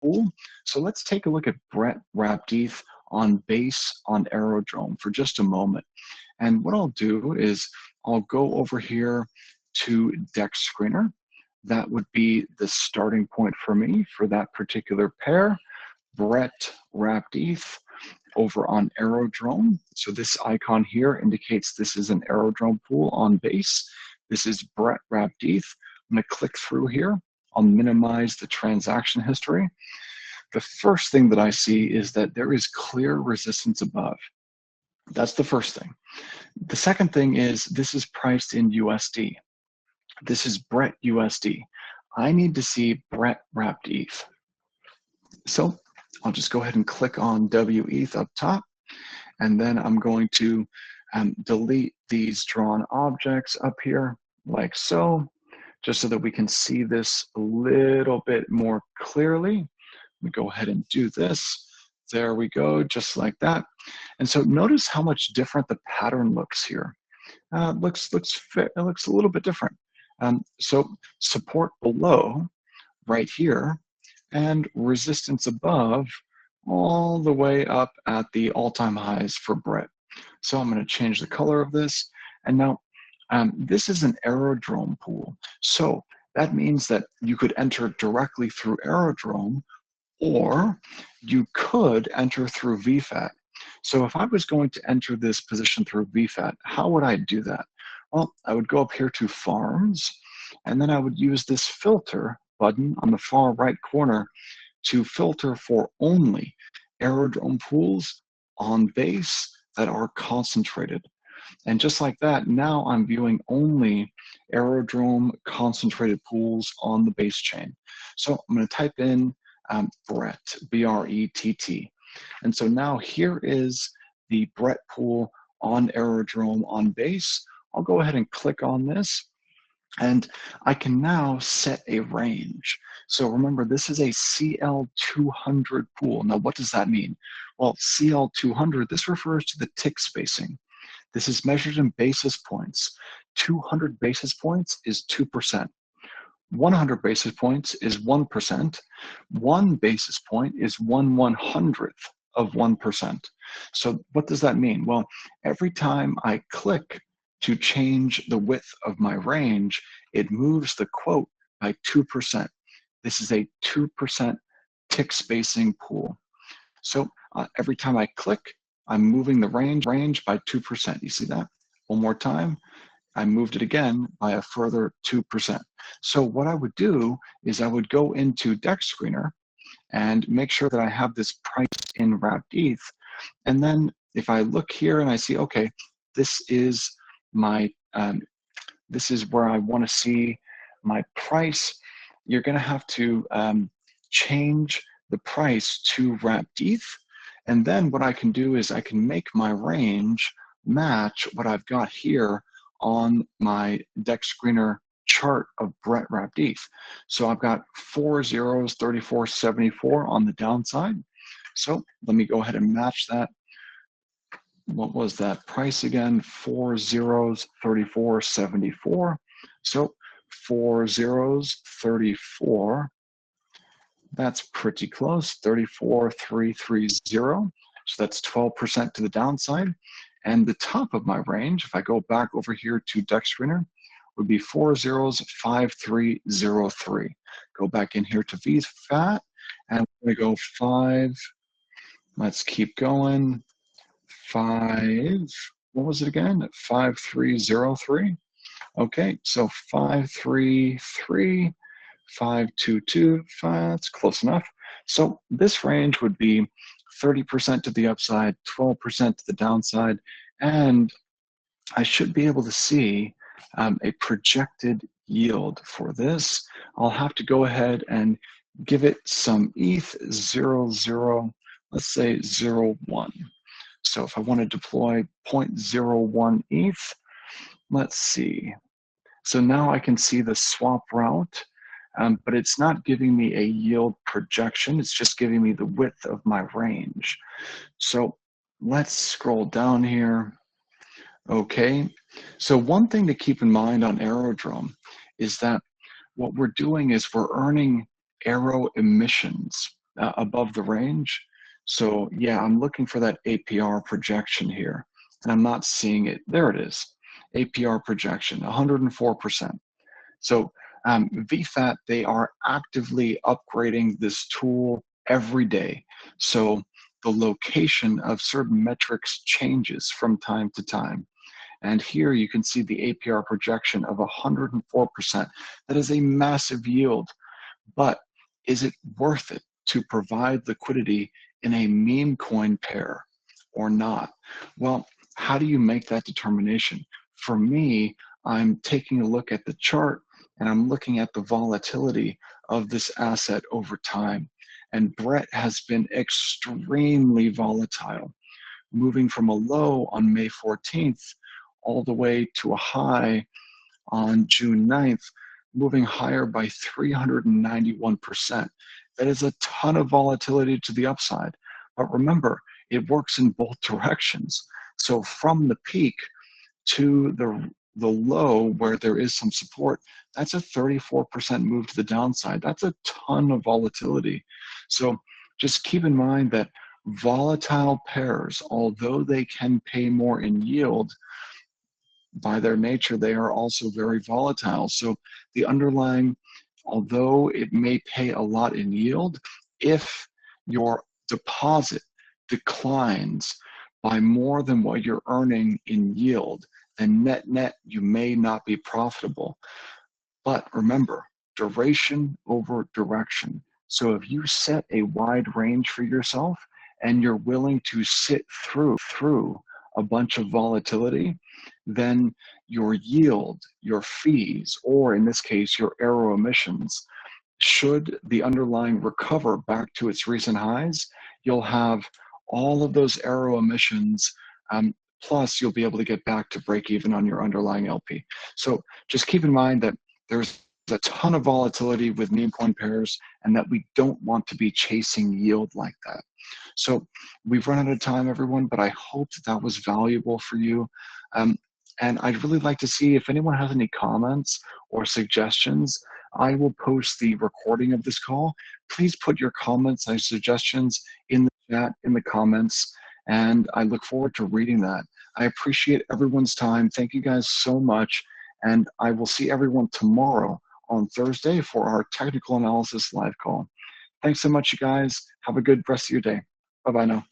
pool. So let's take a look at Brett wrapped ETH on base on Aerodrome for just a moment. And what I'll do is I'll go over here to Dex Screener. That would be the starting point for me for that particular pair. Brett wrapped ETH over on Aerodrome. So this icon here indicates this is an Aerodrome pool on base. This is Brett wrapped ETH. I'm going to click through here. I'll minimize the transaction history. The first thing that I see is that there is clear resistance above. That's the first thing. The second thing is this is priced in USD. This is Brett USD. I need to see Brett wrapped ETH. So I'll just go ahead and click on wETH up top, and then I'm going to delete these drawn objects up here like so, just so that we can see this a little bit more clearly. We go ahead and do this. There we go, just like that. And so notice how much different the pattern looks here. It looks a little bit different. So support below right here, and resistance above all the way up at the all-time highs for Brett. So I'm going to change the color of this. And now this is an Aerodrome pool. So that means that you could enter directly through Aerodrome, or you could enter through VFAT. So if I was going to enter this position through VFAT, how would I do that? Well, I would go up here to Farms, and then I would use this filter button on the far right corner to filter for only Aerodrome pools on base that are concentrated. And just like that, now I'm viewing only Aerodrome concentrated pools on the base chain. So I'm going to type in Brett, B-R-E-T-T. And so now here is the Brett pool on Aerodrome on base. I'll go ahead and click on this, and I can now set a range. So remember, this is a CL200 pool. Now, what does that mean? Well, CL200, this refers to the tick spacing. This is measured in basis points. 200 basis points is 2%. 100 basis points is 1%. 1 basis point is 1/100th of 1%. So what does that mean? Well, every time I click to change the width of my range, it moves the quote by 2%. This is a 2% tick spacing pool. So every time I click, I'm moving the range by 2%. You see that? One more time. I moved it again by a further 2%. So what I would do is I would go into Dex Screener and make sure that I have this price in wrapped ETH. And then if I look here and I see, okay, this is my, this is where I want to see my price, you're going to have to change the price to wrapped ETH. And then what I can do is I can make my range match what I've got here on my Dex Screener chart of Brett wrapped ETH. So I've got 4 zeros, 34.74 on the downside. So let me go ahead and match that. What was that price again? 4 zeros, 34.74. So 4 zeros, 34. That's pretty close, 34.330. So that's 12% to the downside. And the top of my range, if I go back over here to Dex Screener, would be 4 zeros, 5.303. Go back in here to VFAT, and we're going to go 5. Let's keep going. 5. What was it again? 5.303. Okay, so 5.33. 5.22. That's close enough. So this range would be 30% to the upside, 12% to the downside, and I should be able to see a projected yield for this. I'll have to go ahead and give it some ETH 00, let's say 0.1. So if I want to deploy 0.01 ETH, let's see. So now I can see the swap route. But it's not giving me a yield projection. It's just giving me the width of my range. So let's scroll down here. Okay, so one thing to keep in mind on Aerodrome is that what we're doing is we're earning aero emissions. above the range. So yeah, I'm looking for that APR projection here, and I'm not seeing it. There it is, APR projection, 104%. So VFAT, they are actively upgrading this tool every day. So the location of certain metrics changes from time to time. And here you can see the APR projection of 104%. That is a massive yield. But is it worth it to provide liquidity in a meme coin pair or not? Well, how do you make that determination? For me, I'm taking a look at the chart and I'm looking at the volatility of this asset over time. And Brett has been extremely volatile, moving from a low on May 14th all the way to a high on June 9th, moving higher by 391%. That is a ton of volatility to the upside. But remember, it works in both directions. So from the peak to the low where there is some support, that's a 34% move to the downside. That's a ton of volatility. So just keep in mind that volatile pairs, although they can pay more in yield, by their nature, they are also very volatile. So the underlying, although it may pay a lot in yield, if your deposit declines by more than what you're earning in yield, then net net, you may not be profitable. But remember, duration over direction. So if you set a wide range for yourself and you're willing to sit through a bunch of volatility, then your yield, your fees, or in this case, your aero emissions, should the underlying recover back to its recent highs, you'll have all of those aero emissions, plus you'll be able to get back to break even on your underlying LP. So just keep in mind that there's a ton of volatility with meme coin pairs and that we don't want to be chasing yield like that. So we've run out of time, everyone, but I hope that was valuable for you. And I'd really like to see if anyone has any comments or suggestions. I will post the recording of this call. Please put your comments and suggestions in the chat, in the comments, and I look forward to reading that. I appreciate everyone's time. Thank you guys so much, and I will see everyone tomorrow on Thursday for our technical analysis live call. Thanks so much, you guys. Have a good rest of your day. Bye-bye now.